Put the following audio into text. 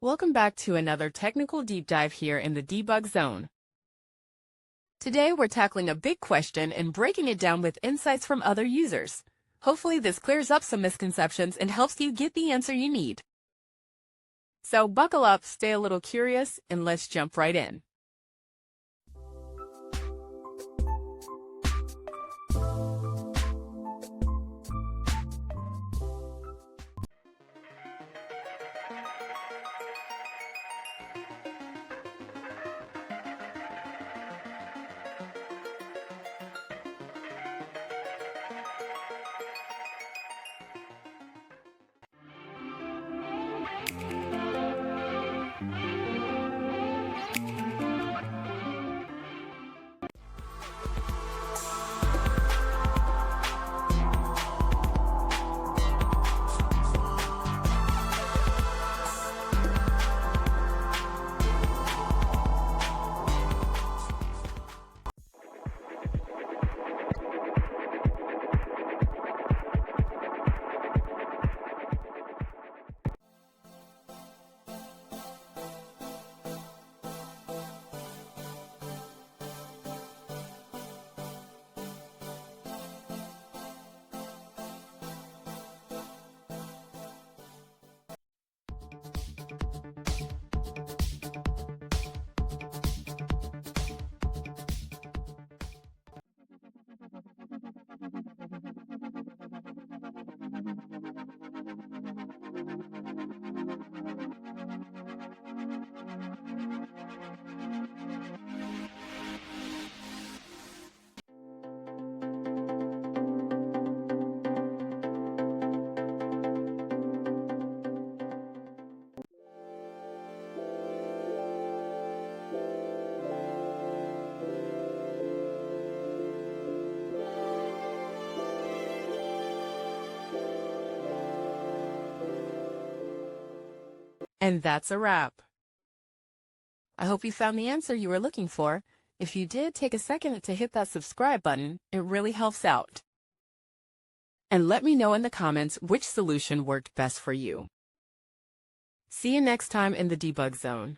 Welcome back to another technical deep dive here in the debug zone. Today we're tackling a big question and breaking it down with insights from other users. Hopefully this clears up some misconceptions and helps you get the answer you need. So buckle up, stay a little curious, and let's jump right in. And that's a wrap. I hope you found the answer you were looking for. If you did, take a second to hit that subscribe button. It really helps out. And let me know in the comments which solution worked best for you. See you next time in the debug zone.